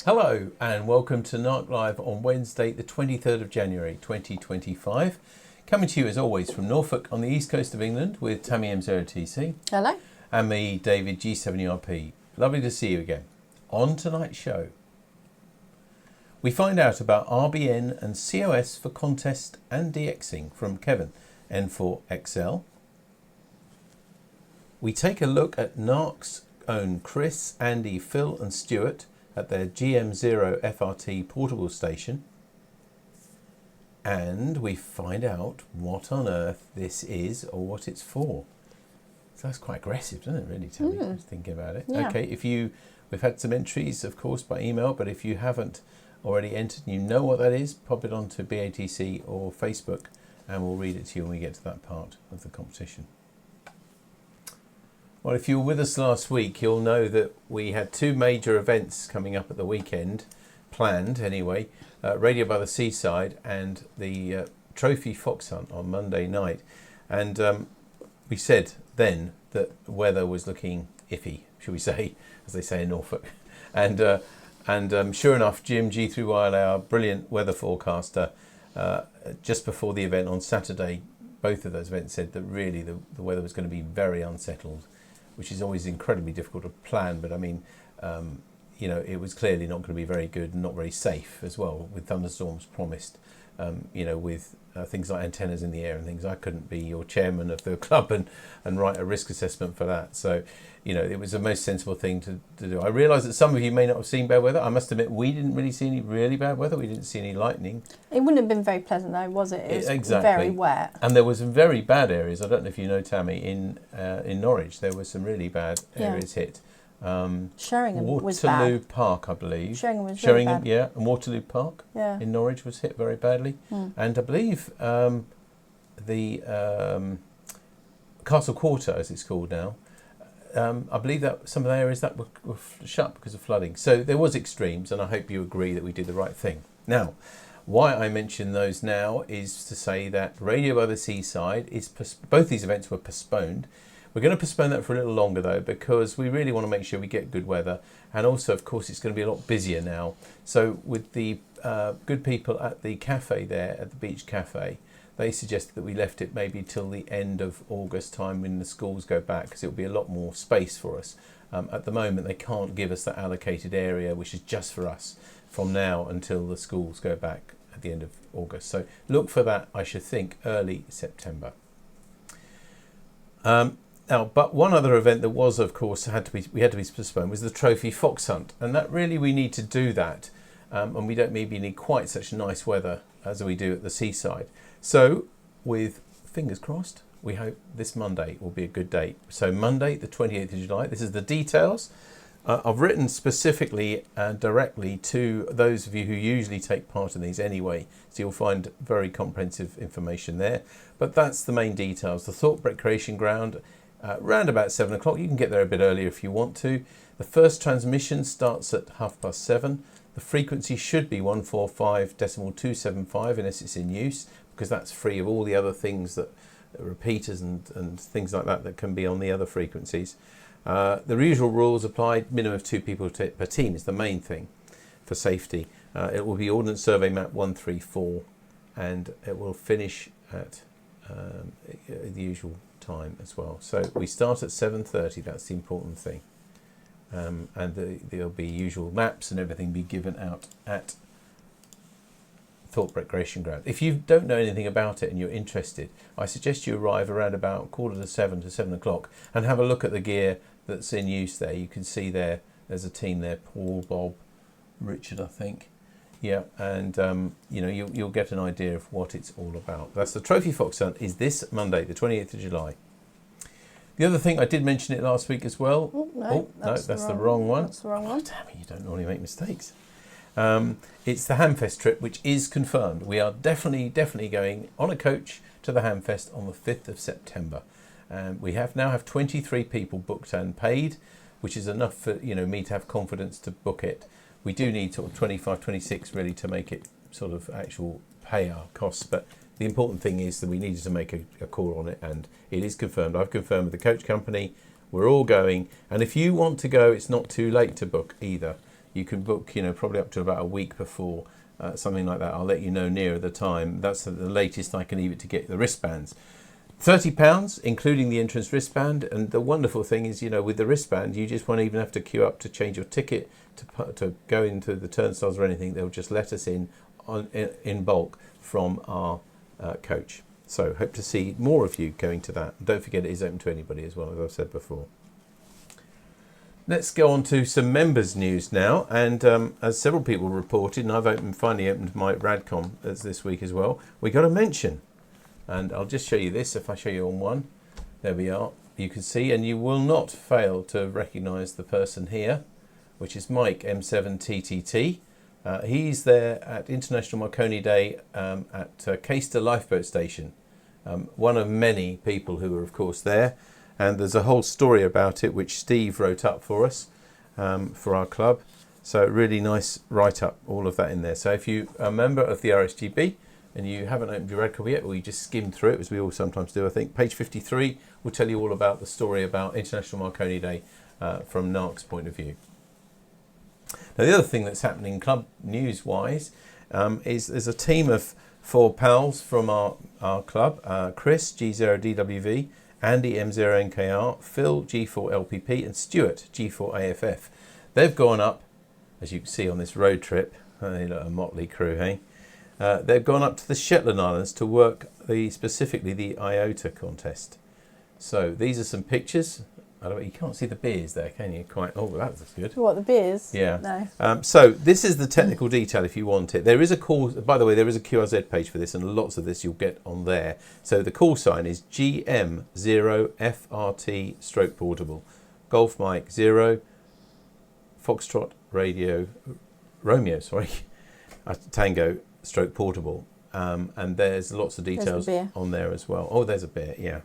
Hello and welcome to NARC Live on Wednesday the 23rd of January 2025. Coming to you as always from Norfolk on the east coast of England with Tammy M0TC. Hello. And me, David G7ERP. Lovely to see you again. On tonight's show, we find out about RBN and COS for contest and DXing from Kevan, N4XL. We take a look at NARC's own Chris, Andy, Phil and Stuart at their GM0 FRT portable station. And we find out what on earth this is or what it's for. So that's quite aggressive, doesn't it, really, Tammy? Just thinking about it. Yeah. Okay, we've had some entries, of course, by email, but if you haven't already entered and you know what that is, pop it onto BATC or Facebook and we'll read it to you when we get to that part of the competition. Well, if you were with us last week, you'll know that we had two major events coming up at the weekend, planned anyway, Radio by the Seaside and the Trophy Fox Hunt on Monday night. And we said then that the weather was looking iffy, shall we say, as they say in Norfolk. And sure enough, Jim G3YL, our brilliant weather forecaster, just before the event on Saturday, both of those events said that really the weather was going to be very unsettled, which is always incredibly difficult to plan. But I mean, it was clearly not going to be very good and not very safe as well, with thunderstorms promised, with things like antennas in the air and things. I couldn't be your chairman of the club and write a risk assessment for that. So, it was the most sensible thing to do. I realise that some of you may not have seen bad weather. I must admit, we didn't really see any really bad weather. We didn't see any lightning. It wouldn't have been very pleasant though, was it? It was exactly. Very wet. And there were some very bad areas. I don't know if you know, Tammy, in Norwich, there were some really bad areas hit. Sheringham was bad. Waterloo Park, I believe. Sheringham was really bad. Yeah, and Waterloo Park in Norwich was hit very badly. And I believe the Castle Quarter, as it's called now, I believe that some of the areas that were shut because of flooding. So there was extremes, and I hope you agree that we did the right thing. Now, why I mention those now is to say that Radio by the Seaside both these events were postponed. We're going to postpone that for a little longer though, because we really want to make sure we get good weather, and also of course it's going to be a lot busier now. So with the good people at the cafe there, at the beach cafe, they suggested that we left it maybe till the end of August time when the schools go back, because it'll be a lot more space for us. At the moment they can't give us that allocated area which is just for us from now until the schools go back at the end of August. So look for that, I should think, early September. But one other event that was, of course, had to be postponed was the Trophy Fox Hunt, and that really we need to do that, and we don't maybe need quite such nice weather as we do at the seaside. So, with fingers crossed, we hope this Monday will be a good date. So Monday, the 28th of July. This is the details. I've written specifically directly to those of you who usually take part in these anyway, so you'll find very comprehensive information there. But that's the main details. The Thorpe Recreation Ground. Round about 7 o'clock. You can get there a bit earlier if you want to. The first transmission starts at 7:30. The frequency should be 145.275 unless it's in use, because that's free of all the other things that repeaters and things like that can be on the other frequencies. The usual rules apply. Minimum of 2 people per team is the main thing for safety. It will be Ordnance Survey Map 134, and it will finish at the usual time as well. So we start at 7:30. That's the important thing, and there'll be usual maps and everything be given out at Thorpe Recreation Ground. If you don't know anything about it and you're interested, I suggest you arrive around about 6:45 to 7 o'clock and have a look at the gear that's in use there. You can see there's a team there: Paul, Bob, Richard, I think. Yeah, and you'll get an idea of what it's all about. That's the Trophy Fox Hunt. Is this Monday, the 28th of July. The other thing, I did mention it last week as well. That's the wrong one. That's the wrong one. Damn it, you don't normally make mistakes. It's the Hamfest trip, which is confirmed. We are definitely going on a coach to the Hamfest on the 5th of September. We now have 23 people booked and paid, which is enough for me to have confidence to book it. We do need sort of 25, 26 really to make it sort of actual pay our costs, but the important thing is that we needed to make a call on it, and it is confirmed. I've confirmed with the coach company. We're all going, and if you want to go, it's not too late to book either. You can book, probably up to about a week before, something like that. I'll let you know nearer the time. That's the latest I can even to get the wristbands. £30, including the entrance wristband. And the wonderful thing is, with the wristband, you just won't even have to queue up to change your ticket, to go into the turnstiles or anything. They'll just let us in bulk from our coach. So hope to see more of you going to that. Don't forget it is open to anybody as well, as I've said before. Let's go on to some members news now, and as several people reported, and I've finally opened my Radcom as this week as well, we got a mention, and I'll just show you this. If I show you on one, there we are, you can see, and you will not fail to recognise the person here, which is Mike M7TTT. He's there at International Marconi Day at Caister Lifeboat Station, one of many people who are of course there. And there's a whole story about it which Steve wrote up for us, for our club. So really nice write-up, all of that in there. So if you are a member of the RSGB and you haven't opened your red copy yet, or you just skimmed through it, as we all sometimes do, I think, page 53 will tell you all about the story about International Marconi Day from NARC's point of view. Now the other thing that's happening club news-wise is there's a team of 4 pals from our club, Chris, G0DWV, Andy M0NKR, Phil G4LPP and Stuart G4AFF. They've gone up, as you can see on this road trip, they look a motley crew, hey? They've gone up to the Shetland Islands to work specifically the IOTA contest. So these are some pictures. You can't see the beers there, can you? Oh, that was good. What, the beers? Yeah. No. So this is the technical detail if you want it. There is a call, by the way, there is a QRZ page for this, and lots of this you'll get on there. So the call sign is GM0FRT stroke portable. Golf Mike 0, Foxtrot Romeo, Tango stroke portable. And there's lots of details on there as well. Oh, there's a beer, yeah.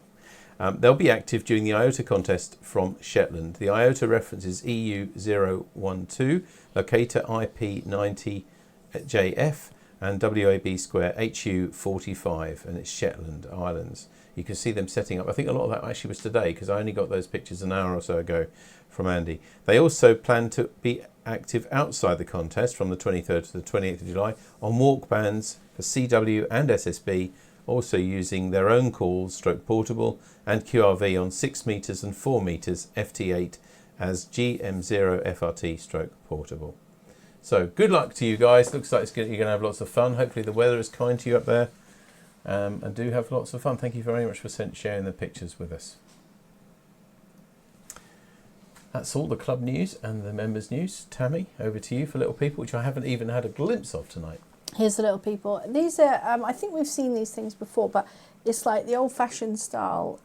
They'll be active during the IOTA contest from Shetland. The IOTA reference is EU012, locator IP90JF, and WAB square HU45, and it's Shetland Islands. You can see them setting up. I think a lot of that actually was today, because I only got those pictures an hour or so ago from Andy. They also plan to be active outside the contest from the 23rd to the 28th of July on walk bands for CW and SSB, also using their own calls stroke portable and QRV on 6 metres and 4 metres FT8 as GM0FRT stroke portable. So good luck to you guys. Looks like you're going to have lots of fun. Hopefully the weather is kind to you up there, and do have lots of fun. Thank you very much for sharing the pictures with us. That's all the club news and the members news. Tammy, over to you for Little People, which I haven't even had a glimpse of tonight. Here's the Little People. These are, I think we've seen these things before, but it's like the old-fashioned style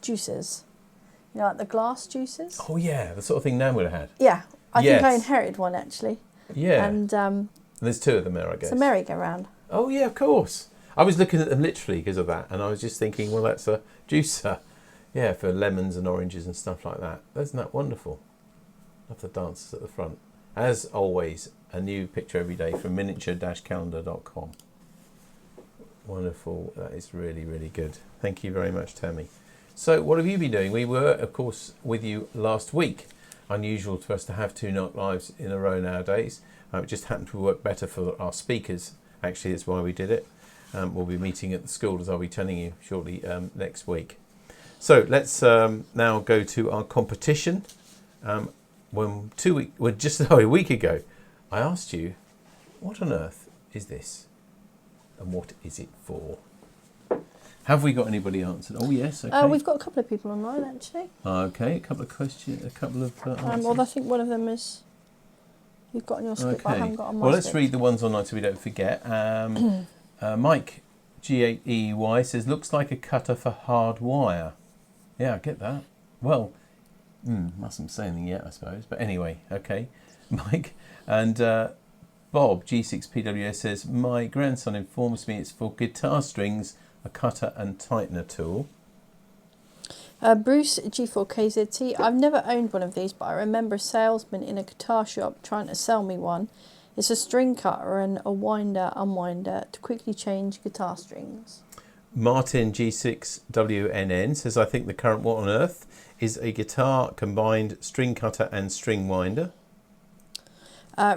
juicers. Like the glass juicers. Oh yeah, the sort of thing Nan would have had. Yeah, I think I inherited one actually. Yeah. And there's 2 of them there, I guess. It's a merry-go-round. Oh yeah, of course. I was looking at them literally because of that, and I was just thinking, well, that's a juicer. Yeah, for lemons and oranges and stuff like that. Isn't that wonderful? Love the dancers at the front. As always, a new picture every day from miniature-calendar.com. Wonderful. That is really, really good. Thank you very much, Tammy. So what have you been doing? We were, of course, with you last week. Unusual for us to have 2 NARC lives in a row nowadays. It just happened to work better for our speakers. Actually, that's why we did it. We'll be meeting at the school, as I'll be telling you shortly next week. So let's now go to our competition. Just a week ago, I asked you, what on earth is this? And what is it for? Have we got anybody answered? Oh yes, okay. We've got a couple of people online actually. Okay, a couple of questions, a couple of answers. Well, I think one of them is you've got on your script, but I haven't got on my Well, let's script. read the ones online so we don't forget. Mike G8EY says, looks like a cutter for hard wire. Yeah, I get that. Well, mustn't say anything yet, I suppose. But anyway, okay, Mike. And Bob G6PWS says, my grandson informs me it's for guitar strings, a cutter and tightener tool. Bruce G4KZT, I've never owned one of these, but I remember a salesman in a guitar shop trying to sell me one. It's a string cutter and a winder, unwinder to quickly change guitar strings. Martin G6WNN says, I think the current what on earth is a guitar combined string cutter and string winder.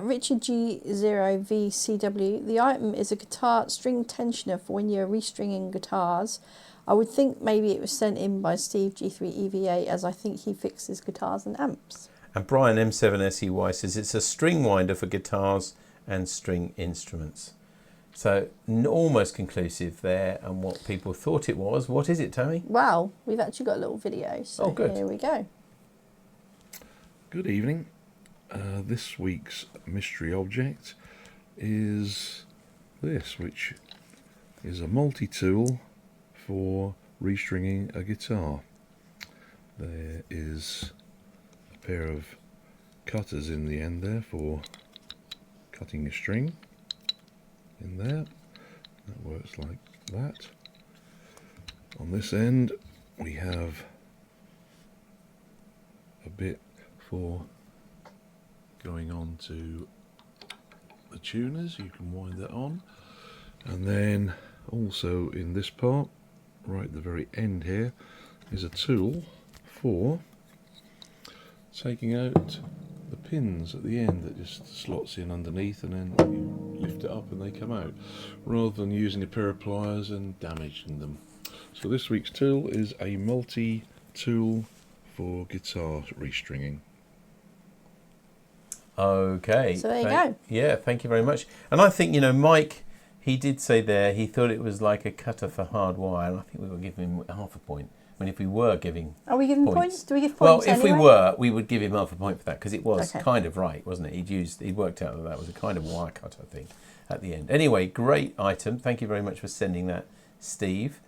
Richard G0VCW. The item is a guitar string tensioner for when you're restringing guitars. I would think maybe it was sent in by Steve G3EVA, as I think he fixes guitars and amps. And Brian M7SEY says it's a string winder for guitars and string instruments. So almost conclusive there on what people thought it was. What is it, Tammy? Well, we've actually got a little video, so good. Here we go. Good evening. This week's mystery object is this, which is a multi-tool for restringing a guitar. There is a pair of cutters in the end there for cutting a string in there. That works like that. On this end we have a bit for going on to the tuners. You can wind that on, and then also in this part right at the very end here is a tool for taking out the pins at the end that just slots in underneath, and then you lift it up and they come out, rather than using a pair of pliers and damaging them. So this week's tool is a multi-tool for guitar restringing. Okay. So there you go. Yeah, thank you very much. And I think, Mike, he did say there he thought it was like a cutter for hard wire, and I think we were giving him half a point. I mean, if we were giving Are we giving points? Do we give well, points if anyway? we were, we would give him half a point for that, because it was Okay. kind of right, wasn't it? He'd worked out that was a kind of wire cutter thing at the end. Anyway, great item. Thank you very much for sending that, Steve.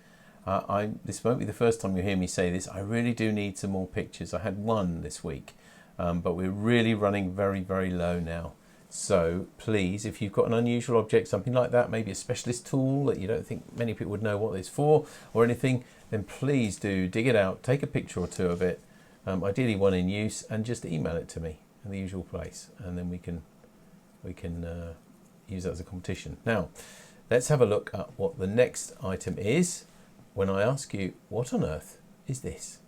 This won't be the first time you hear me say this. I really do need some more pictures. I had one this week, but we're really running very, very low now. So please, if you've got an unusual object, something like that, maybe a specialist tool that you don't think many people would know what it's for or anything, then please do dig it out, take a picture or two of it, ideally one in use, and just email it to me in the usual place, and then we can use that as a competition. Now, let's have a look at what the next item is when I ask you, what on earth is this?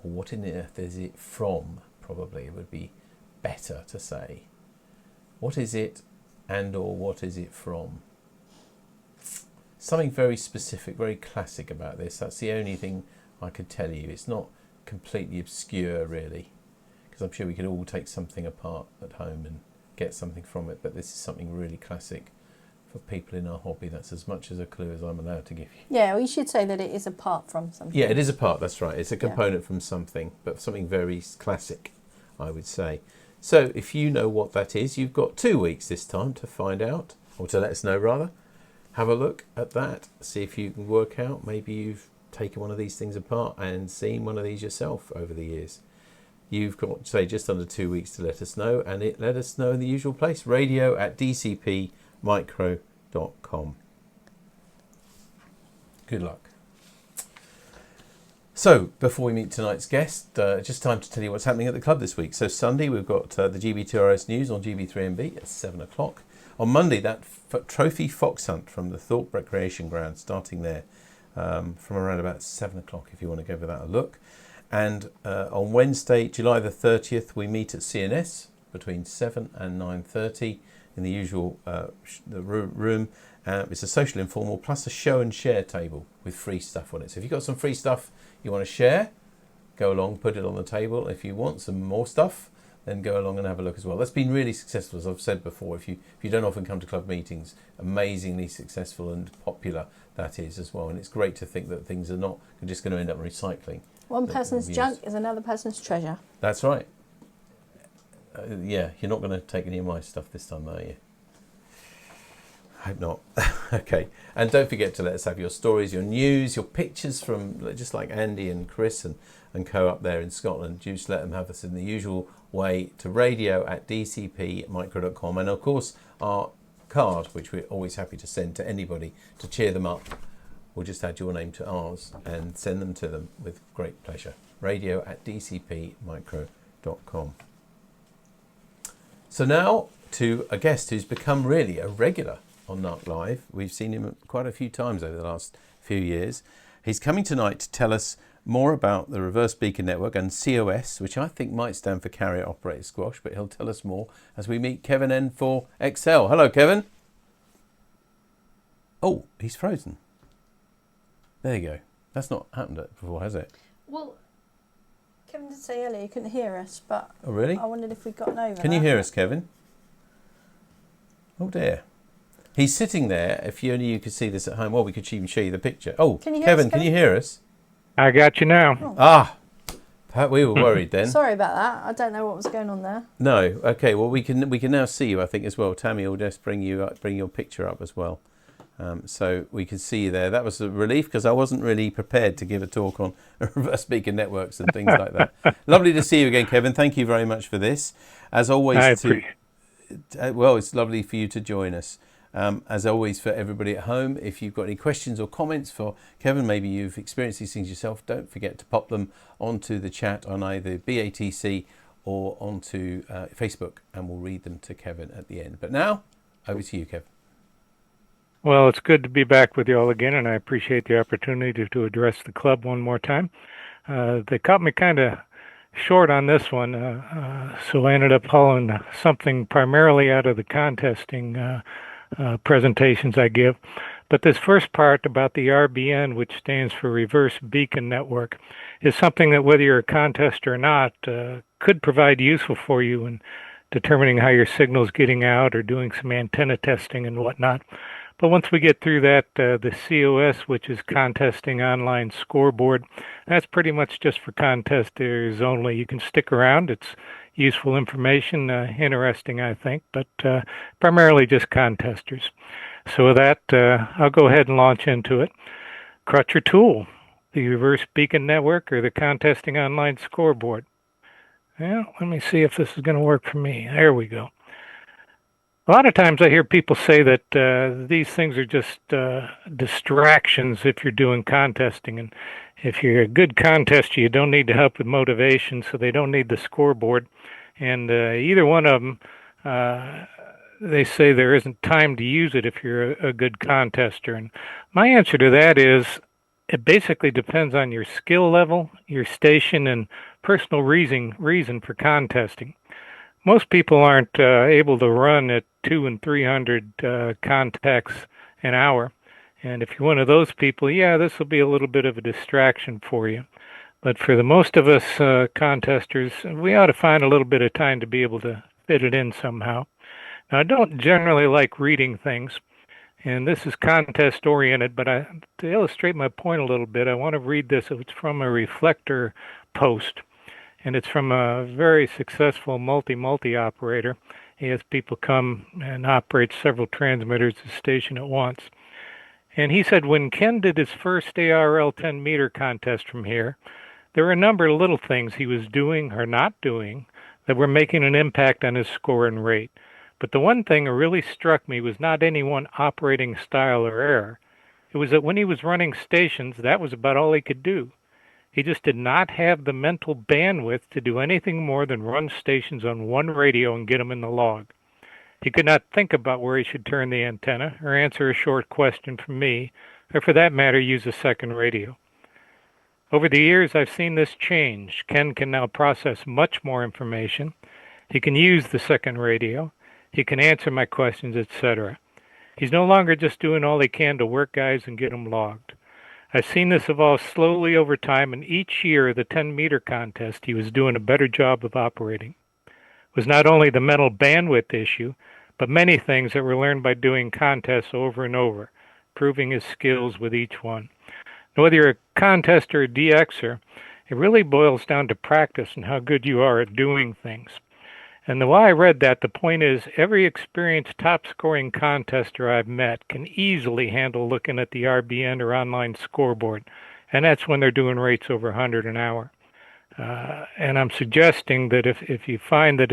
Or what on earth is it from? Probably it would be better to say. What is it, and or what is it from? Something very specific, very classic about this. That's the only thing I could tell you. It's not completely obscure, really, because I'm sure we could all take something apart at home and get something from it, but this is something really classic for people in our hobby. That's as much as a clue as I'm allowed to give you. Yeah, we should say that it is apart from something. Yeah, it is a part, that's right. It's a component from something, but something very classic, I would say. So if you know what that is, you've got 2 weeks this time to find out, or to let us know rather. Have a look at that, see if you can work out. Maybe you've taken one of these things apart and seen one of these yourself over the years. You've got, say, just under 2 weeks to let us know, and let us know in the usual place, radio@dcpmicro.com. Good luck. So, before we meet tonight's guest, just time to tell you what's happening at the club this week. So, Sunday, we've got the GB2RS News on GB3MB at 7 o'clock. On Monday, that trophy fox hunt from the Thorpe Recreation Ground, starting there from around about 7 o'clock, if you want to give that a look. And on Wednesday, July the 30th, we meet at CNS between 7 and 9:30 in the usual room. It's a social informal plus a show and share table with free stuff on it. So if you've got some free stuff you want to share, go along, put it on the table. If you want some more stuff, then go along and have a look as well. That's been really successful, as I've said before. If you don't often come to club meetings, amazingly successful and popular that is as well. And it's great to think that things are not just going to end up recycling. One person's junk is another person's treasure. That's right. Yeah, you're not going to take any of my stuff this time, are you? I hope not. Okay. And don't forget to let us have your stories, your news, your pictures from, just like Andy and Chris and co up there in Scotland. Just let them have us in the usual way to radio@dcpmicro.com. And of course, our card, which we're always happy to send to anybody to cheer them up. We'll just add your name to ours and send them to them with great pleasure. radio@dcpmicro.com. So now to a guest who's become really a regular on NARC Live. We've seen him quite a few times over the last few years. He's coming tonight to tell us more about the reverse beacon network and COS, which I think might stand for carrier operated squash, but he'll tell us more as we meet Kevan N4XL. Hello, Kevan. Oh, he's frozen. There you go. That's not happened before, has it? Well, Kevin did say earlier he couldn't hear us, but Oh, really? I wondered if we'd gotten over Can you hear us, Kevin? Oh, dear. He's sitting there. If you only you could see this at home. Well, we could even show you the picture. Oh, Can you hear Kevin, us, can Kevin? you hear us? I got you now. Oh. Ah, we were worried then. Sorry about that. I don't know what was going on there. No. Okay. Well, we can now see you, I think, as well. Tammy will just bring your picture up as well, so we can see you there. That was a relief because I wasn't really prepared to give a talk on reverse beacon networks and things like that. Lovely to see you again, Kevin. Thank you very much for this. As always, well, it's lovely for you to join us. As always, for everybody at home, if you've got any questions or comments for Kevin, maybe you've experienced these things yourself, don't forget to pop them onto the chat on either BATC or onto Facebook, and we'll read them to Kevin at the end. But now, over to you, Kevin. Well, it's good to be back with you all again, and I appreciate the opportunity to address the club one more time. They caught me kind of short on this one, so I ended up hauling something primarily out of the contesting presentations I give. But this first part about the RBN, which stands for Reverse Beacon Network, is something that whether you're a contester or not, could provide useful for you in determining how your signal's getting out or doing some antenna testing and whatnot. But once we get through that, the COS, which is Contesting Online Scoreboard, that's pretty much just for contesters only. You can stick around. It's useful information, interesting, I think, but primarily just contesters. So with that, I'll go ahead and launch into it. Crutch or tool, the Reverse Beacon Network or the Contesting Online Scoreboard. Well, let me see if this is going to work for me. There we go. A lot of times I hear people say that these things are just distractions if you're doing contesting. And if you're a good contester, you don't need to help with motivation, so they don't need the scoreboard. And either one of them, they say there isn't time to use it if you're a good contester. And my answer to that is it basically depends on your skill level, your station, and personal reason for contesting. Most people aren't able to run at 200 and 300 contacts an hour. And if you're one of those people, yeah, this will be a little bit of a distraction for you. But for the most of us contesters, we ought to find a little bit of time to be able to fit it in somehow. Now, I don't generally like reading things, and this is contest-oriented, but to illustrate my point a little bit, I want to read this. It's from a Reflector post. And it's from a very successful multi operator. He has people come and operate several transmitters at the station at once. And he said when Ken did his first ARL 10 meter contest from here, there were a number of little things he was doing or not doing that were making an impact on his score and rate. But the one thing that really struck me was not any one operating style or error. It was that when he was running stations, that was about all he could do. He just did not have the mental bandwidth to do anything more than run stations on one radio and get them in the log. He could not think about where he should turn the antenna or answer a short question from me, or for that matter, use a second radio. Over the years, I've seen this change. Ken can now process much more information. He can use the second radio. He can answer my questions, etc. He's no longer just doing all he can to work guys and get them logged. I've seen this evolve slowly over time, and each year the 10-meter contest, he was doing a better job of operating. It was not only the mental bandwidth issue, but many things that were learned by doing contests over and over, proving his skills with each one. Now, whether you're a contester or DXer, it really boils down to practice and how good you are at doing things. And the way I read that, the point is every experienced top-scoring contester I've met can easily handle looking at the RBN or online scoreboard, and that's when they're doing rates over 100 an hour. And I'm suggesting that if you find that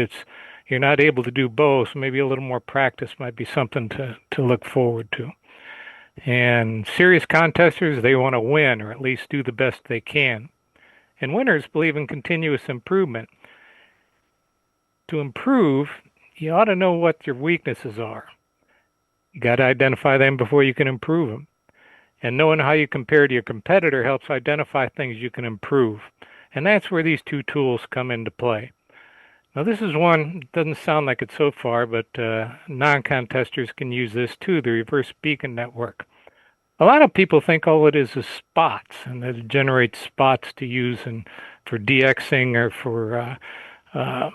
you're not able to do both, maybe a little more practice might be something to look forward to. And serious contesters, they want to win, or at least do the best they can. And winners believe in continuous improvement. To improve, you ought to know what your weaknesses are. You got to identify them before you can improve them. And knowing how you compare to your competitor helps identify things you can improve. And that's where these two tools come into play. Now, this is one, doesn't sound like it so far, but non-contesters can use this too, the reverse beacon network. A lot of people think all it is spots, and that it generates spots to use for DXing or for uh,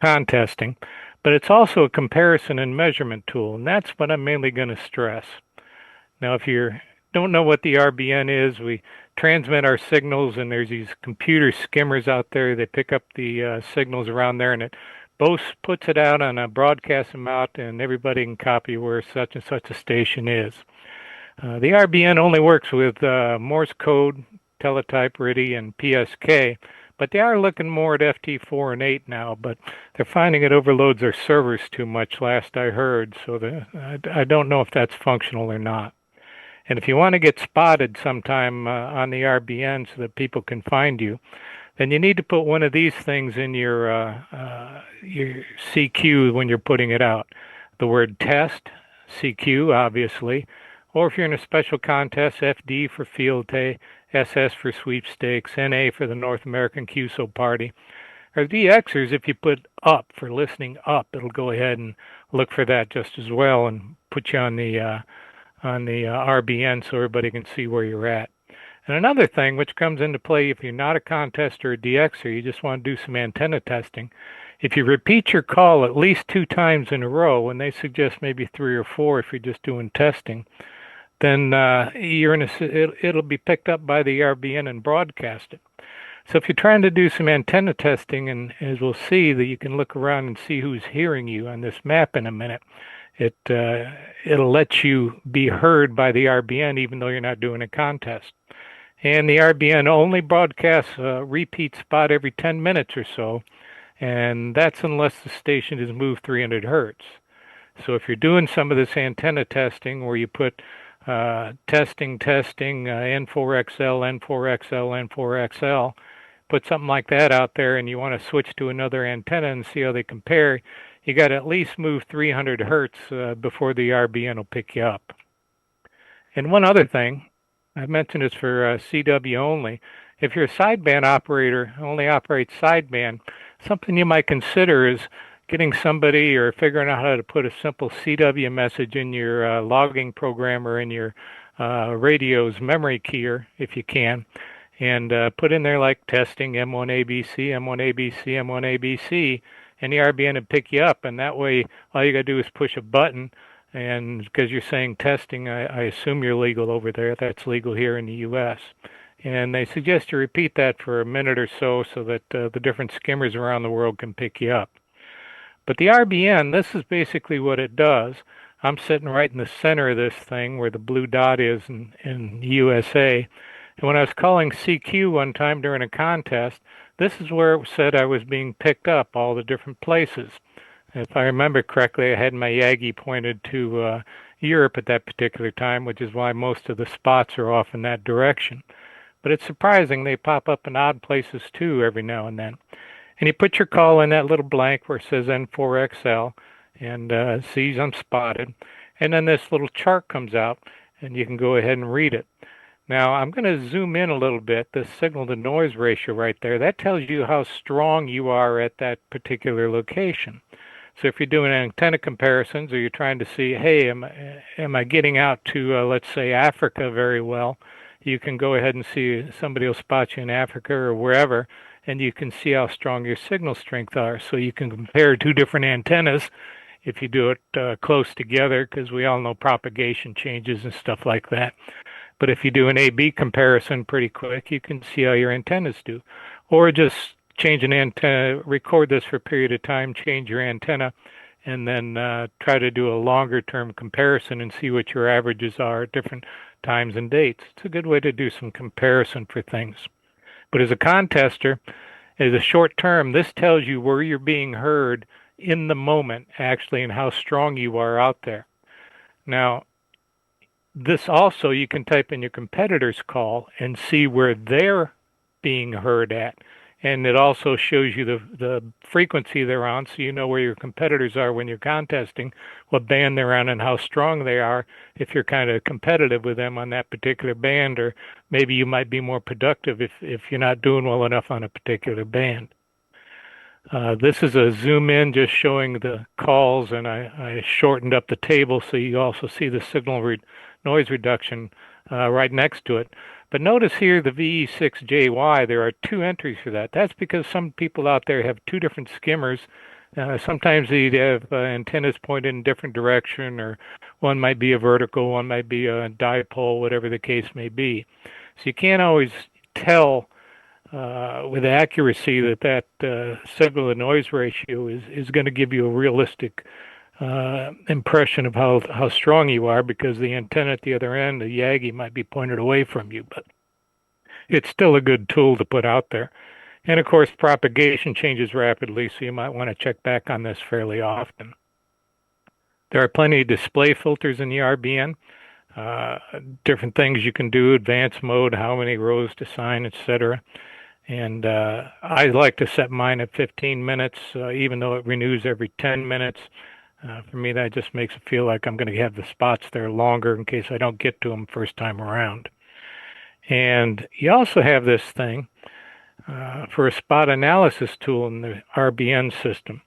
contesting. But it's also a comparison and measurement tool, and that's what I'm mainly going to stress. Now, if you don't know what the RBN is, we transmit our signals, and there's these computer skimmers out there that pick up the signals around there, and it both puts it out on a broadcast amount, and everybody can copy where such and such a station is. The RBN only works with Morse code, teletype, RIDI, and PSK, but they are looking more at FT4 and 8 now, but they're finding it overloads their servers too much, last I heard, so I don't know if that's functional or not. And if you want to get spotted sometime on the RBN so that people can find you, then you need to put one of these things in your CQ when you're putting it out. The word test, CQ, obviously, or if you're in a special contest, FD for field day, SS for sweepstakes, NA for the North American QSO party. Or DXers, if you put up for listening up, it'll go ahead and look for that just as well and put you on the RBN so everybody can see where you're at. And another thing which comes into play if you're not a contester or a DXer, you just want to do some antenna testing. If you repeat your call at least 2 times in a row, and they suggest maybe 3 or 4 if you're just doing testing, then it'll be picked up by the RBN and broadcasted. So if you're trying to do some antenna testing, and as we'll see, that you can look around and see who's hearing you on this map in a minute, it'll let you be heard by the RBN even though you're not doing a contest. And the RBN only broadcasts a repeat spot every 10 minutes or so, and that's unless the station is moved 300 hertz. So if you're doing some of this antenna testing where you put testing, N4XL, N4XL, N4XL, put something like that out there and you want to switch to another antenna and see how they compare, you got to at least move 300 hertz before the RBN will pick you up. And one other thing, I mentioned this for CW only. If you're a sideband operator, only operates sideband, something you might consider is getting somebody or figuring out how to put a simple CW message in your logging program or in your radio's memory keyer, if you can, and put in there like testing M1ABC, M1ABC, M1ABC, and the RBN would pick you up. And that way, all you got to do is push a button. And because you're saying testing, I assume you're legal over there. That's legal here in the U.S. And they suggest you repeat that for a minute or so that the different skimmers around the world can pick you up. But the RBN, this is basically what it does. I'm sitting right in the center of this thing where the blue dot is in USA. And when I was calling CQ one time during a contest, this is where it said I was being picked up, all the different places. If I remember correctly, I had my Yagi pointed to Europe at that particular time, which is why most of the spots are off in that direction. But it's surprising they pop up in odd places too every now and then. And you put your call in that little blank where it says N4XL and sees I'm spotted. And then this little chart comes out and you can go ahead and read it. Now I'm going to zoom in a little bit. The signal to noise ratio right there, that tells you how strong you are at that particular location. So if you're doing antenna comparisons or you're trying to see, hey, am I getting out to, let's say, Africa very well, you can go ahead and see somebody will spot you in Africa or wherever, and you can see how strong your signal strength are. So you can compare 2 different antennas if you do it close together, because we all know propagation changes and stuff like that. But if you do an A-B comparison pretty quick, you can see how your antennas do. Or just change an antenna, record this for a period of time, change your antenna, and then try to do a longer term comparison and see what your averages are at different times and dates. It's a good way to do some comparison for things. But as a contester, as a short term, this tells you where you're being heard in the moment, actually, and how strong you are out there. Now, this also, you can type in your competitor's call and see where they're being heard at. and it also shows you the frequency they're on, so you know where your competitors are when you're contesting, what band they're on, and how strong they are if you're kind of competitive with them on that particular band, or maybe you might be more productive if you're not doing well enough on a particular band. This is a zoom in just showing the calls, and I shortened up the table so you also see the signal noise reduction right next to it. But notice here the VE6JY, there are 2 entries for that. That's because some people out there have 2 different skimmers. Sometimes they have antennas pointed in different direction, or one might be a vertical, one might be a dipole, whatever the case may be. So you can't always tell with accuracy that signal to noise ratio is going to give you a realistic impression of how strong you are, because the antenna at the other end, the Yagi, might be pointed away from you, but it's still a good tool to put out there. And of course, propagation changes rapidly, so you might want to check back on this fairly often. There are plenty of display filters in the RBN. Different things you can do, advanced mode, how many rows to sign, etc. And I like to set mine at 15 minutes, even though it renews every 10 minutes. For me, that just makes it feel like I'm going to have the spots there longer in case I don't get to them first time around. And you also have this thing for a spot analysis tool in the RBN system.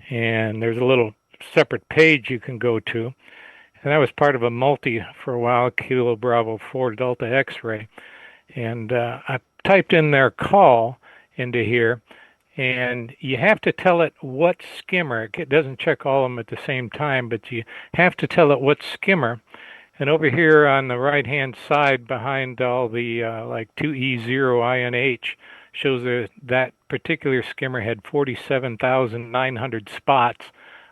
And there's a little separate page you can go to. And that was part of a multi for a while, Kilo Bravo 4 Delta X-ray. And I typed in their call into here, and you have to tell it what skimmer. It doesn't check all of them at the same time, but you have to tell it what skimmer. And over here on the right-hand side, behind all the like 2E0INH, shows that particular skimmer had 47,900 spots.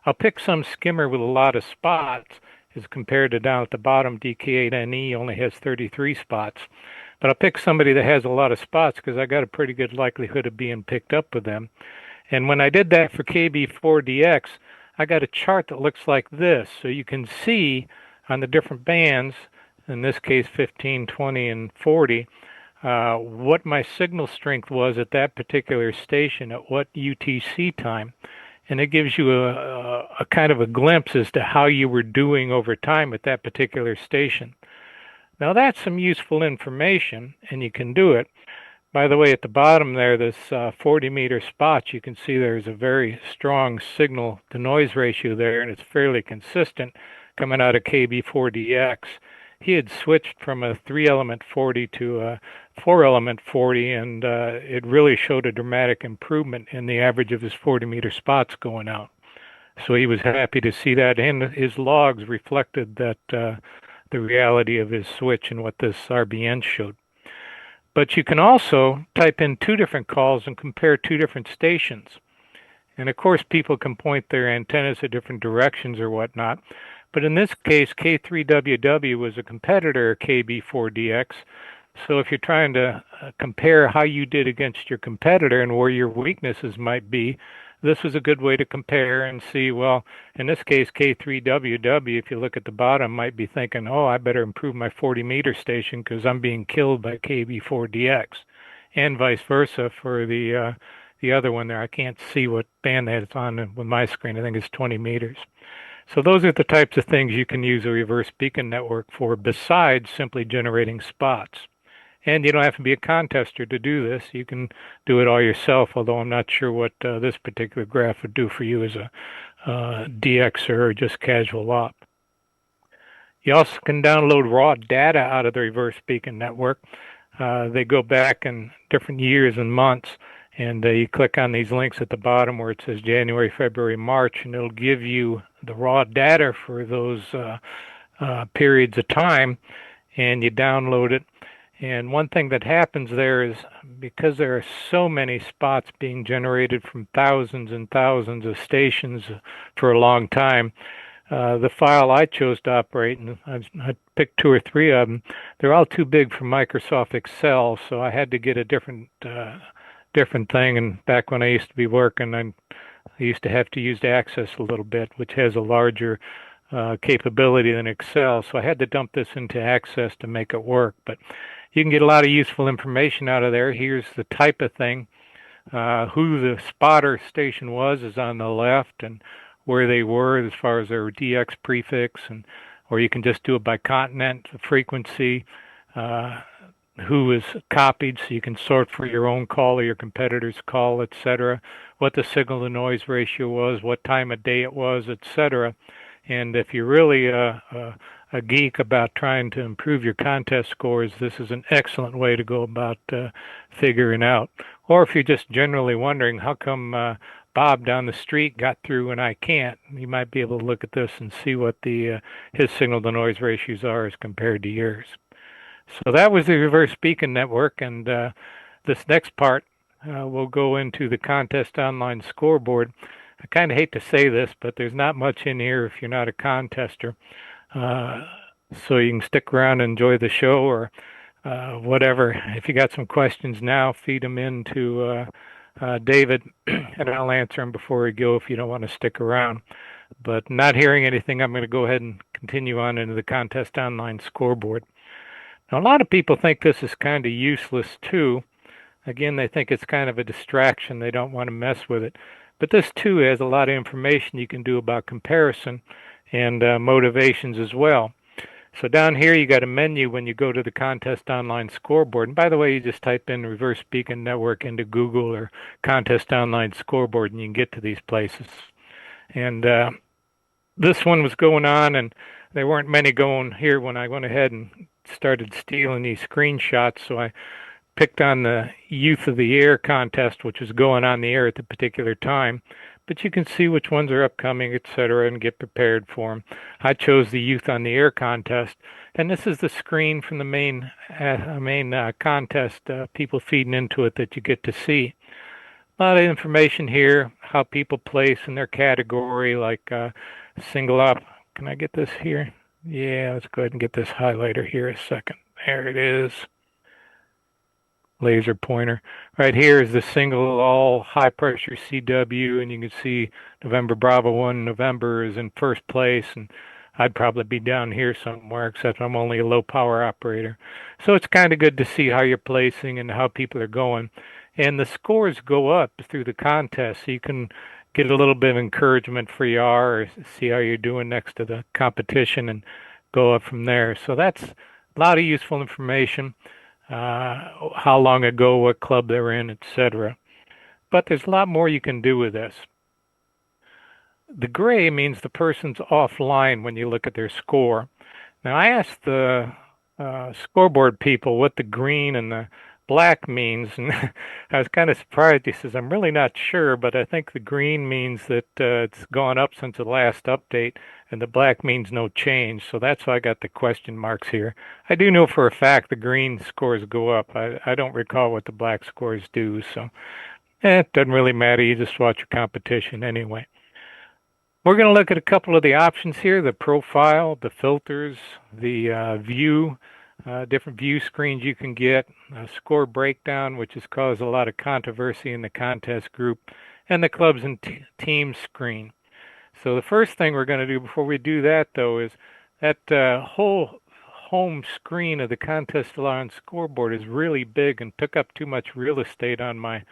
I'll pick some skimmer with a lot of spots as compared to down at the bottom, DK8NE only has 33 spots. But I'll pick somebody that has a lot of spots because I got a pretty good likelihood of being picked up with them. And when I did that for KB4DX, I got a chart that looks like this. So you can see on the different bands, in this case 15, 20, and 40, what my signal strength was at that particular station at what UTC time. And it gives you a kind of a glimpse as to how you were doing over time at that particular station. Now that's some useful information, and you can do it. By the way, at the bottom there, this 40-meter spot, you can see there's a very strong signal to noise ratio there, and it's fairly consistent coming out of KB4DX. He had switched from a 3-element 40 to a 4-element 40, and it really showed a dramatic improvement in the average of his 40-meter spots going out. So he was happy to see that, and his logs reflected that the reality of his switch and what this RBN showed. But you can also type in 2 different calls and compare 2 different stations. And of course, people can point their antennas in different directions or whatnot. But in this case, K3WW was a competitor of KB4DX. So if you're trying to compare how you did against your competitor and where your weaknesses might be, this was a good way to compare and see, well, in this case, K3WW, if you look at the bottom, might be thinking, oh, I better improve my 40-meter station because I'm being killed by KB4DX, and vice versa for the other one there. I can't see what band that's on with my screen. I think it's 20 meters. So those are the types of things you can use a reverse beacon network for besides simply generating spots. And you don't have to be a contester to do this. You can do it all yourself, although I'm not sure what this particular graph would do for you as a DXer or just casual op. You also can download raw data out of the reverse beacon network. They go back in different years and months, and you click on these links at the bottom where it says January, February, March, and it'll give you the raw data for those periods of time, and you download it. And one thing that happens there is because there are so many spots being generated from thousands and thousands of stations for a long time, the file I chose to operate, and I picked 2 or 3 of them, they're all too big for Microsoft Excel, so I had to get a different thing. And back when I used to be working, I used to have to use Access a little bit, which has a larger capability than Excel, so I had to dump this into Access to make it work. But you can get a lot of useful information out of there. Here's the type of thing Who the spotter station was is on the left, and where they were as far as their DX prefix, and or you can just do it by continent, the frequency, who is copied, so you can sort for your own call or your competitor's call, etc. What the signal to noise ratio was, what time of day it was, etc. And if you're really a geek about trying to improve your contest scores, this is an excellent way to go about figuring out. Or if you're just generally wondering how come Bob down the street got through and I can't, you might be able to look at this and see what the his signal to noise ratios are as compared to yours. So that was the reverse beacon network, and this next part we'll go into the contest online scoreboard. I kind of hate to say this, but there's not much in here if you're not a contester. So you can stick around and enjoy the show, or whatever. If you got some questions now, feed them in to David, and I'll answer them before we go if you don't want to stick around. But not hearing anything, I'm going to go ahead and continue on into the contest online scoreboard. Now, a lot of people think this is kind of useless too. Again, they think it's kind of a distraction. They don't want to mess with it. But this too has a lot of information you can do about comparison and motivations as well. So down here you got a menu when you go to the contest online scoreboard. And by the way, you just type in reverse beacon network into Google or contest online scoreboard and you can get to these places. And this one was going on, and there weren't many going here when I went ahead and started stealing these screenshots. So I picked on the Youth of the Air contest, which was going on the air at the particular time. But you can see which ones are upcoming, etc., and get prepared for them. I chose the Youth on the Air contest, and this is the screen from the main contest, people feeding into it that you get to see. A lot of information here, how people place in their category, like single up. Can I get this here? Yeah, let's go ahead and get this highlighter here a second. There it is. Laser pointer. Right here is the single all high pressure CW, and you can see November Bravo 1 November is in first place, and I'd probably be down here somewhere, except I'm only a low power operator. So it's kind of good to see how you're placing and how people are going. And the scores go up through the contest, so you can get a little bit of encouragement for you are, or see how you're doing next to the competition and go up from there. So that's a lot of useful information. How long ago, what club they're in, etc. But there's a lot more you can do with this. The gray means the person's offline when you look at their score. Now, I asked the scoreboard people what the green and the black means, and I was kind of surprised. He says, I'm really not sure, but I think the green means that it's gone up since the last update, and the black means no change. So that's why I got the question marks here. I do know for a fact the green scores go up. I don't recall what the black scores do, so it doesn't really matter. You just watch your competition anyway. We're going to look at a couple of the options here, the profile, the filters, the view, different view screens you can get, a score breakdown, which has caused a lot of controversy in the contest group, and the clubs and teams screen. So the first thing we're going to do before we do that, though, is that whole home screen of the contest online scoreboard is really big and took up too much real estate on my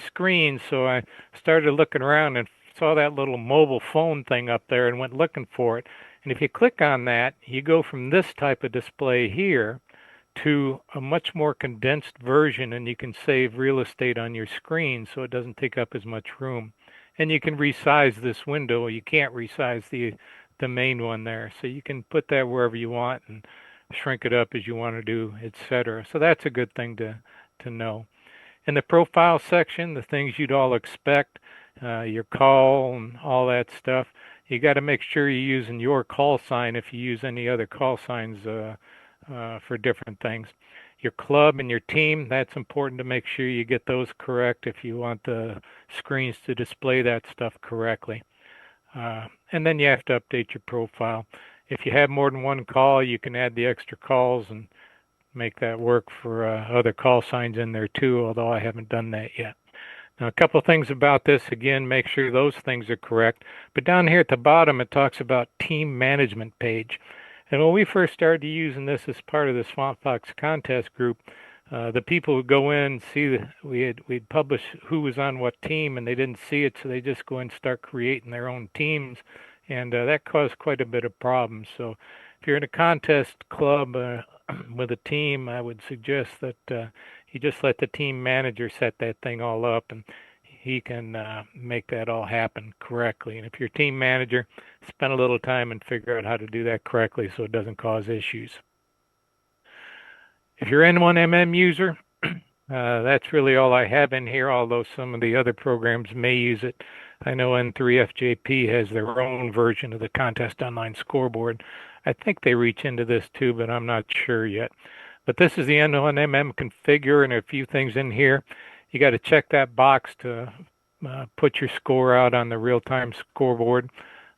screen. So I started looking around and saw that little mobile phone thing up there and went looking for it. And if you click on that, you go from this type of display here to a much more condensed version, and you can save real estate on your screen so it doesn't take up as much room. And you can resize this window. You can't resize the main one there. So you can put that wherever you want and shrink it up as you want to do, etc. So that's a good thing to know. In the profile section, the things you'd all expect, your call and all that stuff, you got to make sure you're using your call sign if you use any other call signs for different things. Your club and your team, that's important to make sure you get those correct if you want the screens to display that stuff correctly. And then you have to update your profile. If you have more than one call, you can add the extra calls and make that work for other call signs in there too, although I haven't done that yet. Now, a couple of things about this. Again, make sure those things are correct. But down here at the bottom, it talks about team management page. And when we first started using this as part of the Swamp Fox contest group, The people would go in, see we'd publish who was on what team, and they didn't see it, so they just go and start creating their own teams, and that caused quite a bit of problems. So if you're in a contest club with a team, I would suggest that you just let the team manager set that thing all up, and he can make that all happen correctly. And if you're team manager, spend a little time and figure out how to do that correctly so it doesn't cause issues. If you're N1MM user, that's really all I have in here, although some of the other programs may use it. I know N3FJP has their own version of the Contest Online Scoreboard. I think they reach into this too, but I'm not sure yet. But this is the N1MM configure, and a few things in here. You got to check that box to put your score out on the real-time scoreboard.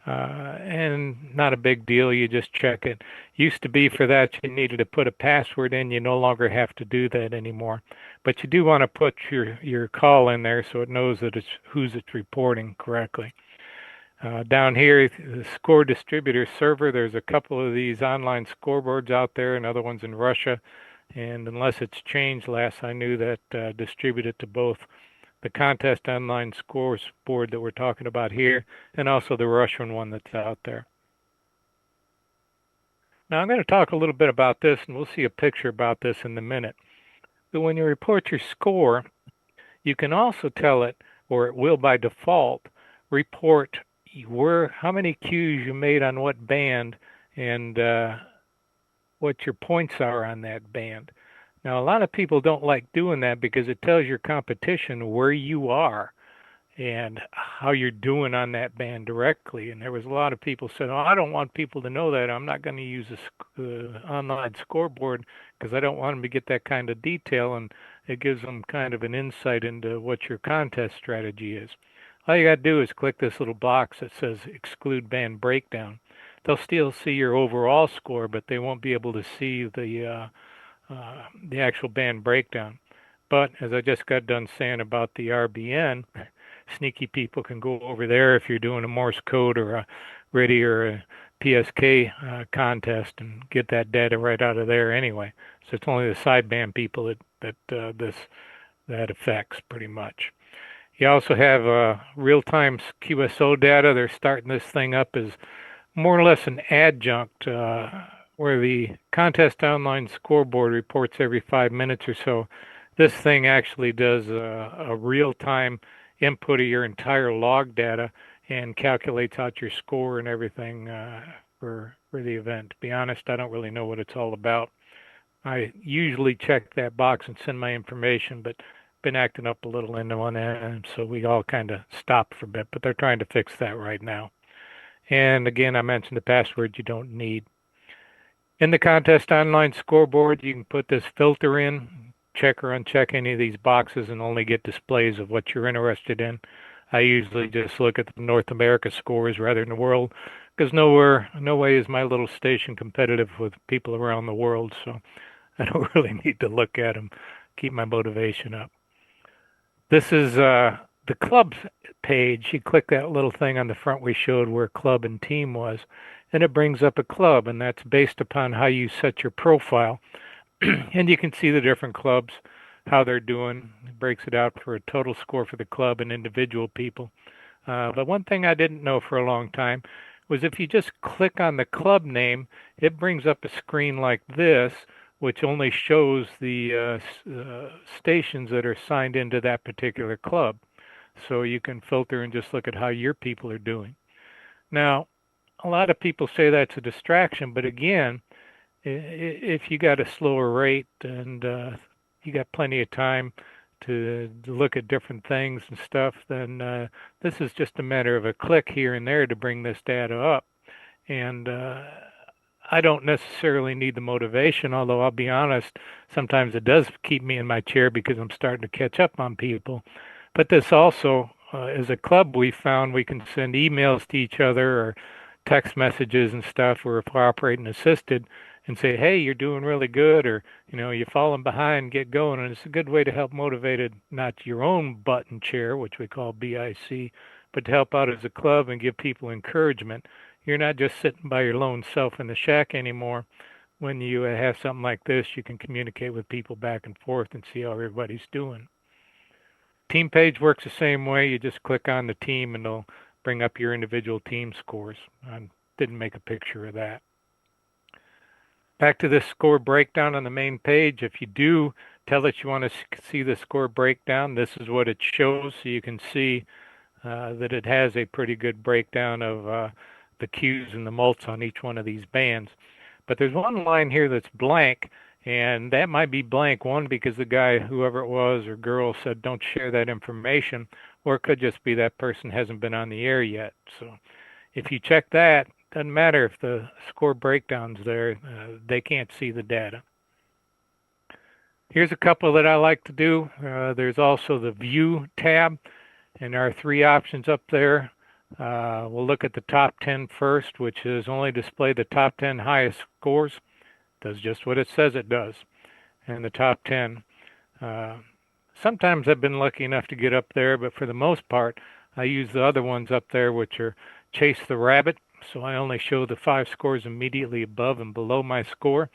And not a big deal, you just check it. Used to be for that you needed to put a password in. You no longer have to do that anymore. But you do want to put your call in there so it knows that who's it's reporting correctly. Down here, the score distributor server, there's a couple of these online scoreboards out there and other ones in Russia. And unless it's changed, last I knew that distributed to both the Contest Online Scores board that we're talking about here, and also the Russian one that's out there. Now I'm going to talk a little bit about this, and we'll see a picture about this in a minute. But when you report your score, you can also tell it, or it will by default, report how many cues you made on what band and what your points are on that band. Now, a lot of people don't like doing that because it tells your competition where you are and how you're doing on that band directly. And there was a lot of people said, "Oh, I don't want people to know that. I'm not going to use an online scoreboard because I don't want them to get that kind of detail." And it gives them kind of an insight into what your contest strategy is. All you got to do is click this little box that says exclude band breakdown. They'll still see your overall score, but they won't be able to see the actual band breakdown. But as I just got done saying about the RBN, sneaky people can go over there if you're doing a Morse code or a RIDI or a PSK contest and get that data right out of there anyway. So it's only the sideband people that affects pretty much. You also have real-time QSO data. They're starting this thing up as more or less an adjunct where the Contest Online Scoreboard reports every 5 minutes or so. This thing actually does a real-time input of your entire log data and calculates out your score and everything for the event. To be honest, I don't really know what it's all about. I usually check that box and send my information, but been acting up a little into one end, so we all kind of stopped for a bit, but they're trying to fix that right now. And again, I mentioned the password you don't need. In the Contest Online Scoreboard, you can put this filter in, check or uncheck any of these boxes, and only get displays of what you're interested in. I usually just look at the North America scores rather than the world, because no way is my little station competitive with people around the world, so I don't really need to look at them, keep my motivation up. This is the clubs page. You click that little thing on the front we showed where club and team was, and it brings up a club, and that's based upon how you set your profile. And you can see the different clubs, how they're doing. It breaks it out for a total score for the club and individual people. But one thing I didn't know for a long time was if you just click on the club name, it brings up a screen like this, which only shows the stations that are signed into that particular club. So you can filter and just look at how your people are doing. Now, a lot of people say that's a distraction, but again, if you got a slower rate and you got plenty of time to look at different things and stuff, then this is just a matter of a click here and there to bring this data up. And I don't necessarily need the motivation, although I'll be honest, sometimes it does keep me in my chair because I'm starting to catch up on people. But this also, as a club, we found we can send emails to each other or text messages and stuff where if we're operating assisted and say, hey, you're doing really good, or, you're falling behind, get going. And it's a good way to help motivate not your own button chair, which we call BIC, but to help out as a club and give people encouragement. You're not just sitting by your lone self in the shack anymore, when you have something like this, you can communicate with people back and forth and see how everybody's doing. Team page works the same way. You just click on the team and it'll bring up your individual team scores. I didn't make a picture of that. Back to this score breakdown on the main page. If you do tell it you want to see the score breakdown, this is what it shows. So you can see that it has a pretty good breakdown of the Qs and the mults on each one of these bands. But there's one line here that's blank, and that might be blank, one, because the guy, whoever it was or girl, said don't share that information, or it could just be that person hasn't been on the air yet. So if you check that, doesn't matter if the score breakdown's there, they can't see the data. Here's a couple that I like to do. There's also the View tab, and there are 3 options up there. We'll look at the top 10 first, which is only display the top 10 highest scores. Does just what it says it does. And the top 10. Sometimes I've been lucky enough to get up there, but for the most part, I use the other ones up there, which are Chase the Rabbit. So I only show the 5 scores immediately above and below my score.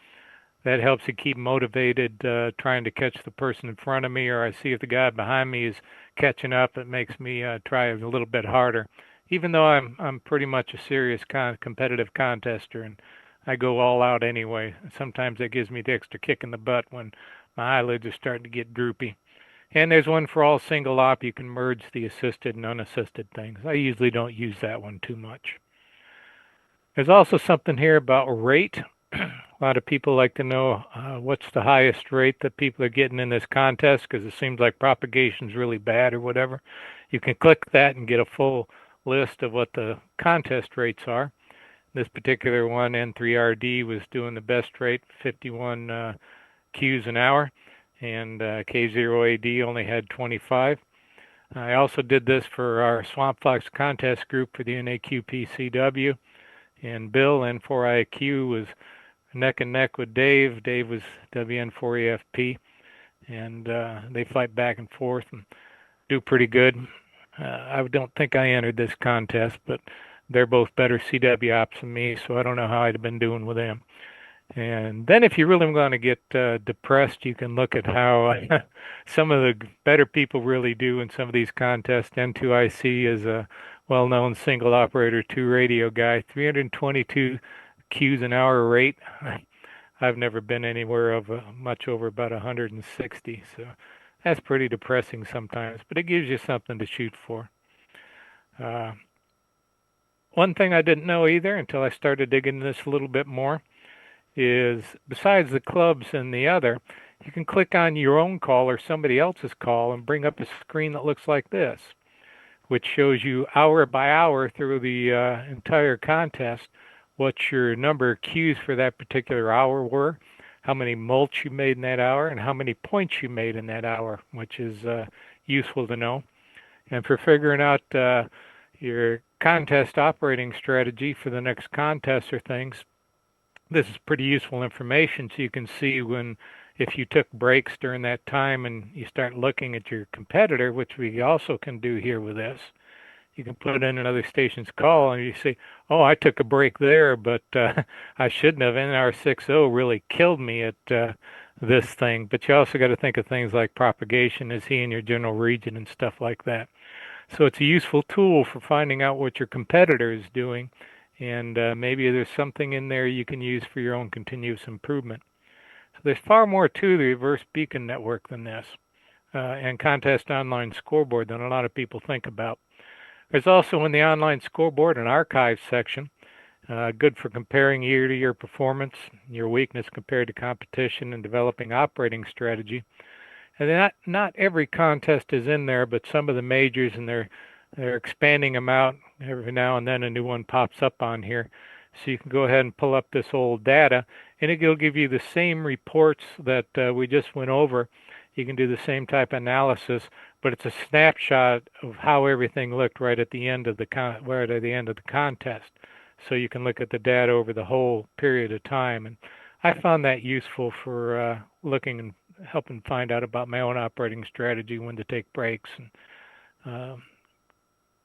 That helps you keep motivated trying to catch the person in front of me, or I see if the guy behind me is catching up. It makes me try a little bit harder. Even though I'm pretty much a serious competitive contester and I go all out anyway. Sometimes that gives me the extra kick in the butt when my eyelids are starting to get droopy. And there's one for all single op. You can merge the assisted and unassisted things. I usually don't use that one too much. There's also something here about rate. A lot of people like to know what's the highest rate that people are getting in this contest, because it seems like propagation's really bad or whatever. You can click that and get a full list of what the contest rates are. This particular one, N3RD, was doing the best rate, 51 Qs an hour, and K0AD only had 25. I also did this for our Swamp Fox contest group for the NAQPCW, and Bill, N4IQ, was neck and neck with Dave. Dave was WN4EFP, and they fight back and forth and do pretty good. I don't think I entered this contest, but they're both better CW ops than me, so I don't know how I'd have been doing with them. And then if you really want to get depressed, you can look at how some of the better people really do in some of these contests. N2IC is a well-known single operator 2 radio guy, 322 Qs an hour rate. I've never been anywhere of much over about 160, so that's pretty depressing sometimes, but it gives you something to shoot for. One thing I didn't know either until I started digging into this a little bit more is, besides the clubs and the other, you can click on your own call or somebody else's call and bring up a screen that looks like this, which shows you hour by hour through the entire contest what your number of Qs for that particular hour were, how many mults you made in that hour, and how many points you made in that hour, which is useful to know. And for figuring out your contest operating strategy for the next contest or things, this is pretty useful information, so you can see when, if you took breaks during that time and you start looking at your competitor, which we also can do here with this. You can put in another station's call and you say, oh, I took a break there, but I shouldn't have. NR60 really killed me at this thing. But you also got to think of things like propagation. Is he in your general region and stuff like that? So it's a useful tool for finding out what your competitor is doing. And maybe there's something in there you can use for your own continuous improvement. So there's far more to the reverse beacon network than this, and contest online scoreboard, than a lot of people think about. There's also in the online scoreboard an archive section, good for comparing year-to-year performance, your weakness compared to competition, and developing operating strategy. And not every contest is in there, but some of the majors, and they're expanding them out. Every now and then a new one pops up on here. So you can go ahead and pull up this old data, and it'll give you the same reports that we just went over. You can do the same type of analysis, but it's a snapshot of how everything looked right at the end of the contest. So you can look at the data over the whole period of time, and I found that useful for looking and helping find out about my own operating strategy, when to take breaks, and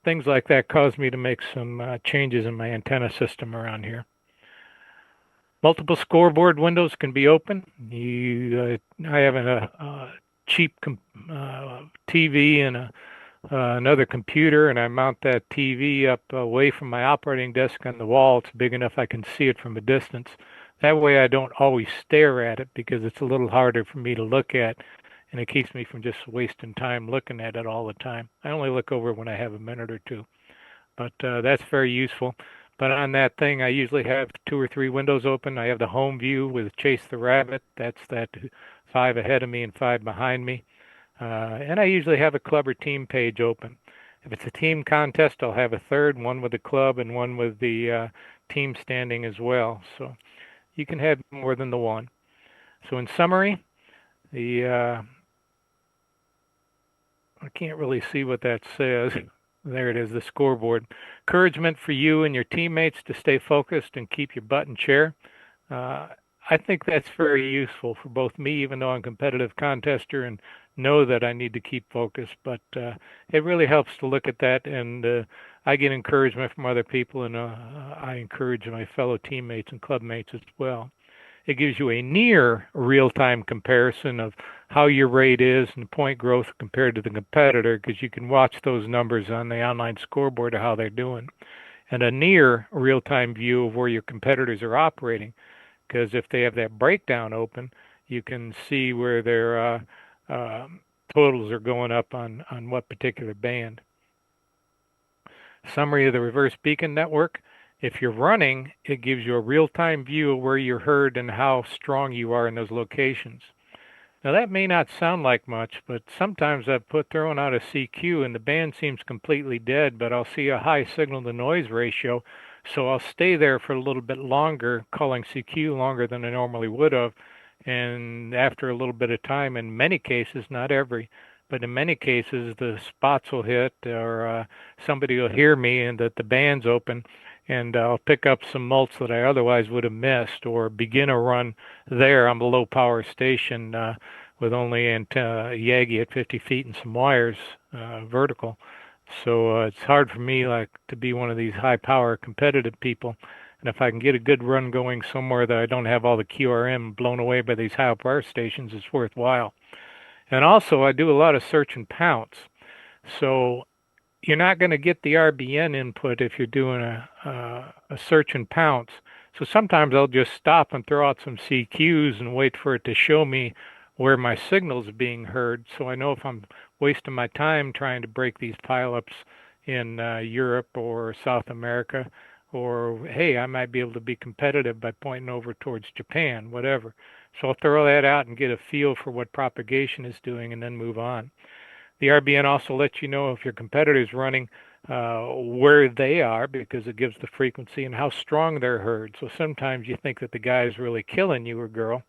things like that caused me to make some changes in my antenna system around here. Multiple scoreboard windows can be open. I have a cheap TV and another computer, and I mount that TV up away from my operating desk on the wall. It's big enough I can see it from a distance. That way I don't always stare at it because it's a little harder for me to look at, and it keeps me from just wasting time looking at it all the time. I only look over when I have a minute or two, but that's very useful. But on that thing, I usually have 2 or 3 windows open. I have the home view with Chase the Rabbit. That's that 5 ahead of me and 5 behind me. And I usually have a club or team page open. If it's a team contest, I'll have a third, one with the club and one with the team standing as well. So you can have more than the one. So in summary, I can't really see what that says. There it is, the scoreboard. Encouragement for you and your teammates to stay focused and keep your butt in chair. I think that's very useful for both me, even though I'm a competitive contester and know that I need to keep focused. But it really helps to look at that, and I get encouragement from other people, and I encourage my fellow teammates and clubmates as well. It gives you a near real-time comparison of how your rate is and point growth compared to the competitor, because you can watch those numbers on the online scoreboard of how they're doing, and a near real-time view of where your competitors are operating, because if they have that breakdown open, you can see where their totals are going up on what particular band. Summary of the reverse beacon network. If you're running, it gives you a real-time view of where you're heard and how strong you are in those locations. Now that may not sound like much, but sometimes I've thrown out a CQ and the band seems completely dead, but I'll see a high signal-to-noise ratio, so I'll stay there for a little bit longer, calling CQ longer than I normally would have, and after a little bit of time, in many cases, not every, but in many cases, the spots will hit or somebody will hear me and that the band's open, and I'll pick up some mults that I otherwise would have missed or begin a run there. I'm a low power station with only Yagi at 50 feet and some wires vertical. So it's hard for me to be one of these high power competitive people. And if I can get a good run going somewhere that I don't have all the QRM blown away by these high power stations, it's worthwhile. And also I do a lot of search and pounce. So you're not going to get the RBN input if you're doing a search and pounce. So sometimes I'll just stop and throw out some CQs and wait for it to show me where my signal's being heard, so I know if I'm wasting my time trying to break these pileups in Europe or South America, or hey, I might be able to be competitive by pointing over towards Japan, whatever. So I'll throw that out and get a feel for what propagation is doing and then move on. The RBN also lets you know if your competitor's running where they are, because it gives the frequency and how strong they're heard. So sometimes you think that the guy's really killing you or girl,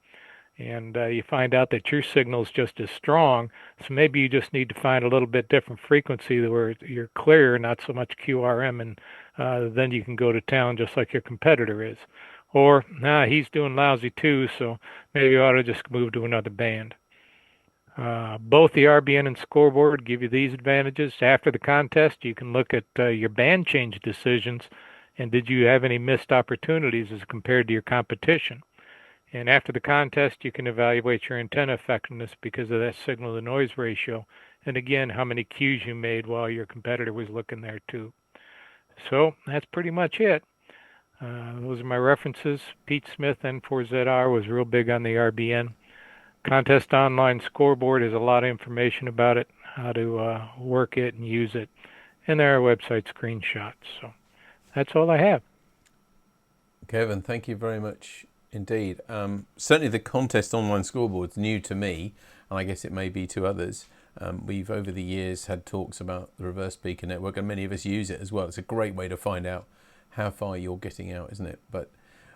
and you find out that your signal's just as strong. So maybe you just need to find a little bit different frequency where you're clear, not so much QRM, and then you can go to town just like your competitor is. Or, he's doing lousy too, so maybe you ought to just move to another band. Both the RBN and scoreboard give you these advantages. After the contest, you can look at your band change decisions and did you have any missed opportunities as compared to your competition. And after the contest, you can evaluate your antenna effectiveness because of that signal-to-noise ratio. And again, how many cues you made while your competitor was looking there too. So that's pretty much it. Those are my references. Pete Smith, N4XL, was real big on the RBN. Contest Online Scoreboard has a lot of information about it, how to work it and use it, and there are website screenshots. So that's all I have. Kevan, thank you very much indeed. Certainly the Contest Online Scoreboard's new to me, and I guess it may be to others. We've over the years had talks about the reverse beacon network, and many of us use it as well. It's a great way to find out how far you're getting out, isn't it? But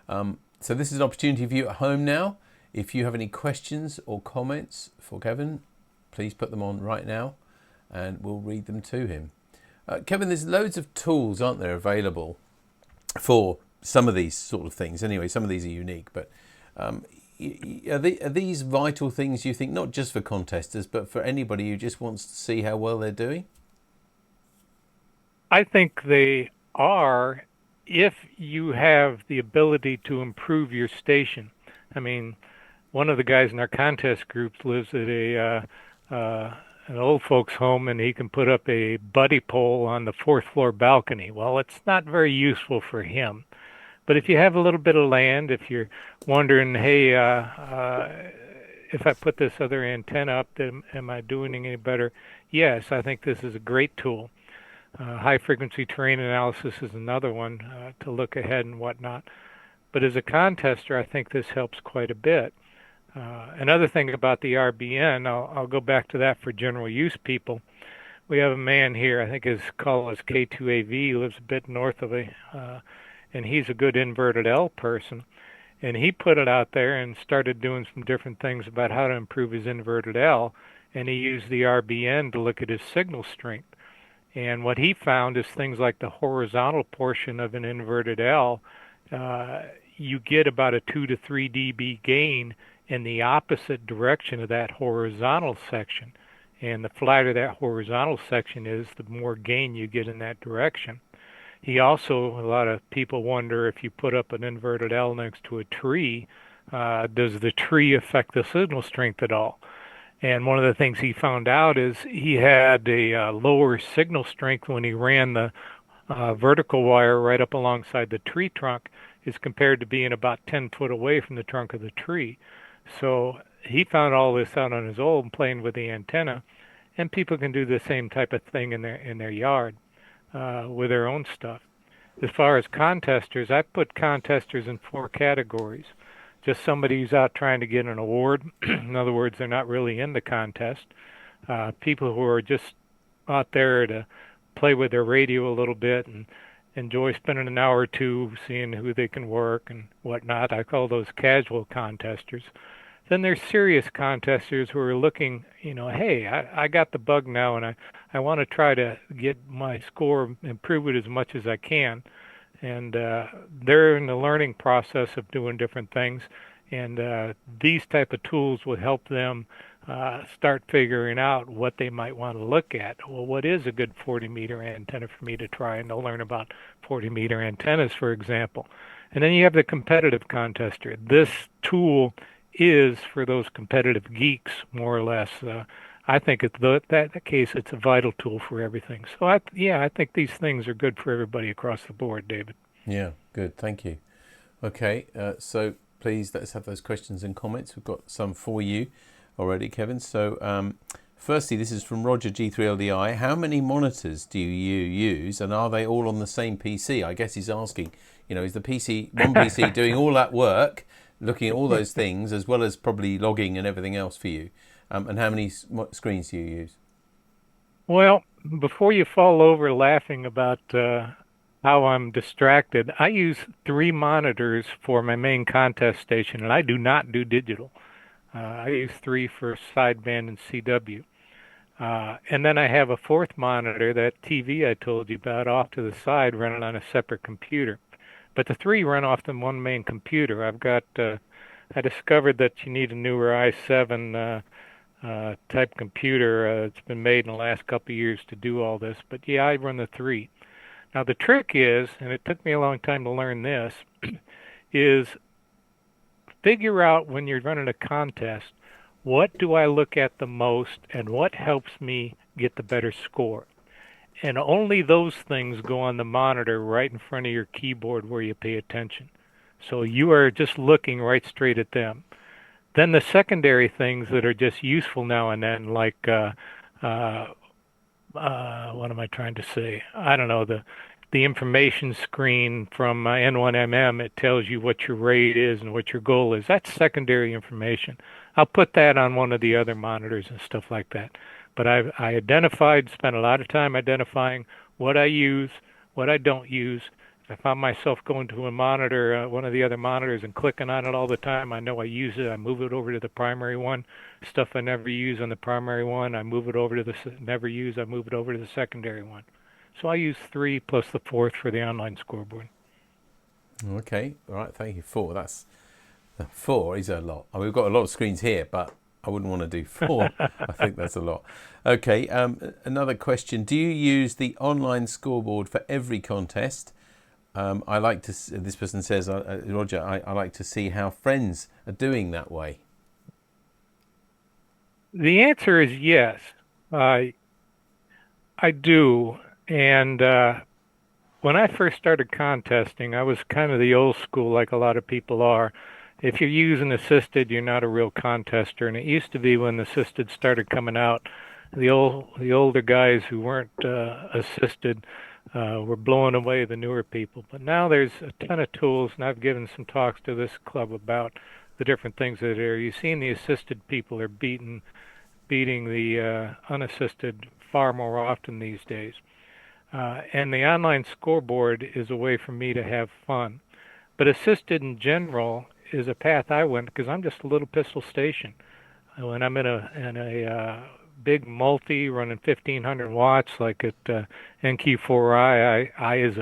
so this is an opportunity for you at home now. If you have any questions or comments for Kevan, please put them on right now and we'll read them to him. Kevan, there's loads of tools, aren't there, available for some of these sort of things. Anyway, some of these are unique, but are these vital things you think, not just for contesters, but for anybody who just wants to see how well they're doing? I think they are if you have the ability to improve your station, I mean, one of the guys in our contest groups lives at an old folks home, and he can put up a buddy pole on the fourth floor balcony. Well, it's not very useful for him. But if you have a little bit of land, if you're wondering, hey, if I put this other antenna up, then am I doing any better? Yes, I think this is a great tool. High frequency terrain analysis is another one to look ahead and whatnot. But as a contester, I think this helps quite a bit. Another thing about the RBN, I'll go back to that for general use people. We have a man here, I think his call is K2AV, he lives a bit north of me, and he's a good inverted L person. And he put it out there and started doing some different things about how to improve his inverted L, and he used the RBN to look at his signal strength. And what he found is things like the horizontal portion of an inverted L, you get about a 2 to 3 dB gain in the opposite direction of that horizontal section. And the flatter that horizontal section is, the more gain you get in that direction. He also, a lot of people wonder if you put up an inverted L next to a tree, does the tree affect the signal strength at all? And one of the things he found out is he had a lower signal strength when he ran the vertical wire right up alongside the tree trunk as compared to being about 10 foot away from the trunk of the tree. So he found all this out on his own playing with the antenna, and people can do the same type of thing in their yard with their own stuff. As far as contesters, I put contesters in 4 categories. Just somebody who's out trying to get an award. In other words, they're not really in the contest. People who are just out there to play with their radio a little bit and enjoy spending an hour or two seeing who they can work and whatnot. I call those casual contesters. Then there's serious contesters who are looking, hey, I got the bug now, and I want to try to get my score, improve it as much as I can. And they're in the learning process of doing different things. And these type of tools will help them start figuring out what they might want to look at. Well, what is a good 40-meter antenna for me to try? And they'll learn about 40-meter antennas, for example. And then you have the competitive contester. This tool is for those competitive geeks, more or less. I think in that case, it's a vital tool for everything. So, I think these things are good for everybody across the board, David. Yeah, good. Thank you. Okay, so please let's have those questions and comments. We've got some for you already, Kevin. So, firstly, this is from Roger G3LDI. How many monitors do you use, and are they all on the same PC? I guess he's asking, is the one PC doing all that work, looking at all those things, as well as probably logging and everything else for you? And how many screens do you use? Well, before you fall over laughing about how I'm distracted, I use 3 monitors for my main contest station, and I do not do digital. I use 3 for sideband and CW. And then I have a 4th monitor, that TV I told you about, off to the side, running on a separate computer. But the 3 run off the one main computer. I discovered that you need a newer i7 type computer. It's been made in the last couple of years to do all this. But yeah, I run the 3. Now the trick is, and it took me a long time to learn this, is figure out when you're running a contest, what do I look at the most and what helps me get the better score? And only those things go on the monitor right in front of your keyboard where you pay attention. So you are just looking right straight at them. Then the secondary things that are just useful now and then, like, what am I trying to say? I don't know, the information screen from N1MM, it tells you what your rate is and what your goal is. That's secondary information. I'll put that on one of the other monitors and stuff like that. But I spent a lot of time identifying what I use, what I don't use. If I found myself going to a monitor, one of the other monitors, and clicking on it all the time, I know I use it. I move it over to the primary one. Stuff I never use on the primary one, I move it over to the never use. I move it over to the secondary one. So I use 3 plus the 4th for the online scoreboard. Okay, all right. Thank you. 4. That's 4 is a lot. We've got a lot of screens here, but I wouldn't want to do 4. I think that's a lot. Okay, another question. Do you use the online scoreboard for every contest, I like to. This person says, Roger, I like to see how friends are doing that way. The answer is yes. I do. And when I first started contesting, I was kind of the old school, like a lot of people are. If you're using assisted, you're not a real contester. And it used to be when assisted started coming out, the older guys who weren't assisted were blowing away the newer people. But now there's a ton of tools, and I've given some talks to this club about the different things that are. You've seen the assisted people are beating the unassisted far more often these days. And the online scoreboard is a way for me to have fun. But assisted in general is a path I went because I'm just a little pistol station. When I'm in a big multi running 1500 watts like at NQ4i, I as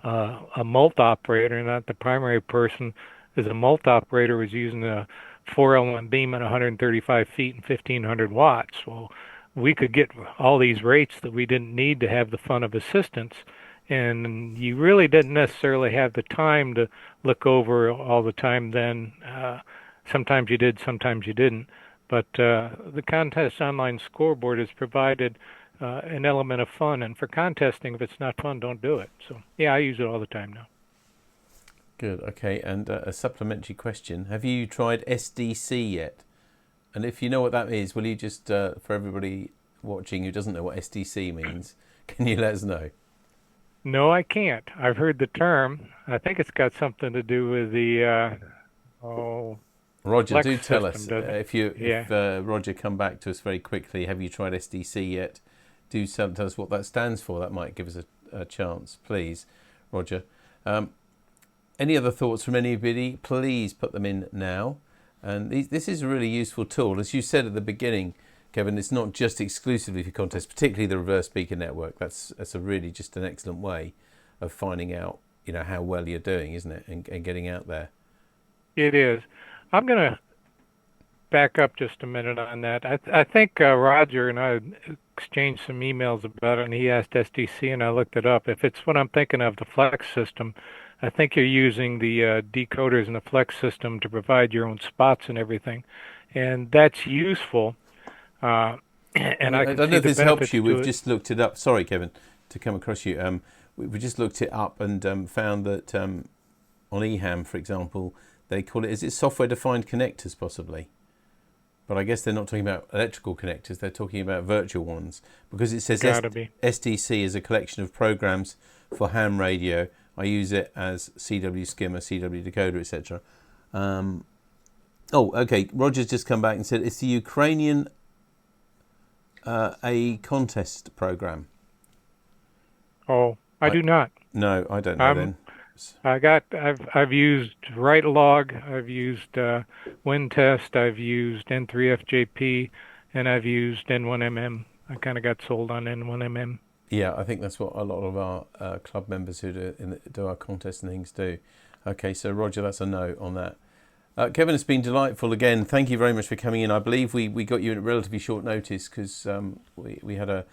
a mult operator, not the primary person, as a mult operator was using a 4L1 beam at 135 feet and 1500 watts. Well, we could get all these rates that we didn't need to have the fun of assistance, and you really didn't necessarily have the time to look over all the time then. Sometimes you did, sometimes you didn't. But the contest online scoreboard has provided an element of fun, and for contesting, if it's not fun, don't do it. So, yeah, I use it all the time now. Good, okay, and a supplementary question. Have you tried SDC yet? And if you know what that is, will you just, for everybody watching who doesn't know what SDC means, can you let us know? No, I can't. I've heard the term. I think it's got something to do with the, Roger, Flex do tell system, us, if Roger, come back to us very quickly, have you tried SDC yet? Do tell us what that stands for. That might give us a chance, please, Roger. Any other thoughts from anybody? Please put them in now. And this is a really useful tool. As you said at the beginning, Kevin, it's not just exclusively for contests, particularly the reverse speaker network. That's a really just an excellent way of finding out, how well you're doing, isn't it? And getting out there. It is. I'm going to back up just a minute on that. I think Roger and I exchanged some emails about it, and he asked SDC, and I looked it up. If it's what I'm thinking of, the Flex system, I think you're using the decoders in the Flex system to provide your own spots and everything, and that's useful. And I don't know if this helps you. We've just looked it up. Sorry, Kevin, to come across you. We just looked it up and found that on eHAM, for example, they call it, is it software-defined connectors possibly? But I guess they're not talking about electrical connectors, they're talking about virtual ones. Because it says SDC is a collection of programs for ham radio. I use it as CW skimmer, CW decoder, etc. Okay, Roger's just come back and said it's the Ukrainian a contest program. Oh, I do not. No, I don't know then. I've used WriteLog, I've used WinTest, I've used N3FJP, and I've used N1MM. I kind of got sold on N1MM. Yeah, I think that's what a lot of our club members who do our contests and things do. Okay, so Roger, that's a no on that. Kevin, it's been delightful again. Thank you very much for coming in. I believe we got you in relatively short notice because we had a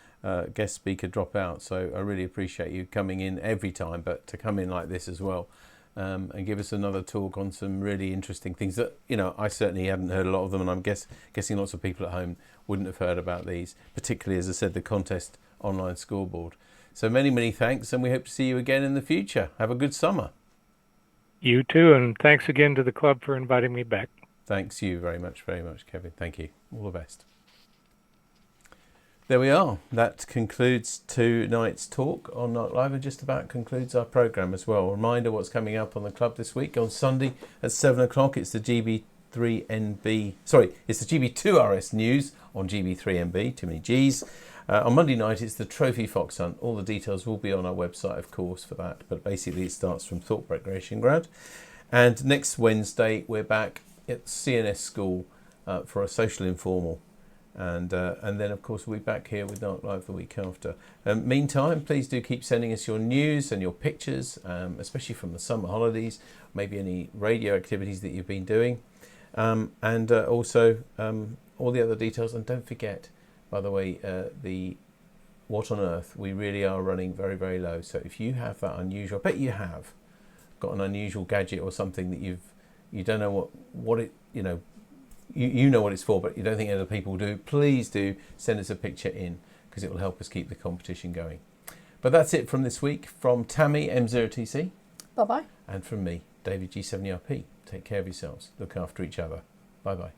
guest speaker drop out. So I really appreciate you coming in every time, but to come in like this as well and give us another talk on some really interesting things that, I certainly hadn't heard a lot of them, and I'm guessing lots of people at home wouldn't have heard about these, particularly, as I said, the contest online scoreboard. So many, many thanks, and we hope to see you again in the future. Have a good summer. You too, and thanks again to the club for inviting me back. Thanks you very much, Kevin. Thank you. All the best. There we are. That concludes tonight's talk on NARC Live and just about concludes our programme as well. A reminder what's coming up on the club this week. On Sunday at 7 o'clock, it's the GB2RS news on GB3NB, too many Gs. On Monday night, it's the Trophy Fox Hunt. All the details will be on our website, of course, for that. But basically, it starts from Thorpe Recreation Ground. And next Wednesday, we're back at CNS School for a social informal. And then, of course, we'll be back here with NARC Live the week after. Meantime, please do keep sending us your news and your pictures, especially from the summer holidays, maybe any radio activities that you've been doing. And also all the other details. And don't forget, by the way, the What on Earth, we really are running very, very low. So if you have that unusual, I bet you have, got an unusual gadget or something that you don't know what it, you know what it's for, but you don't think other people do, please do send us a picture in, because it will help us keep the competition going. But that's it from this week. From Tammy M0TC. Bye-bye. And from me, David G7ERP. Take care of yourselves. Look after each other. Bye-bye.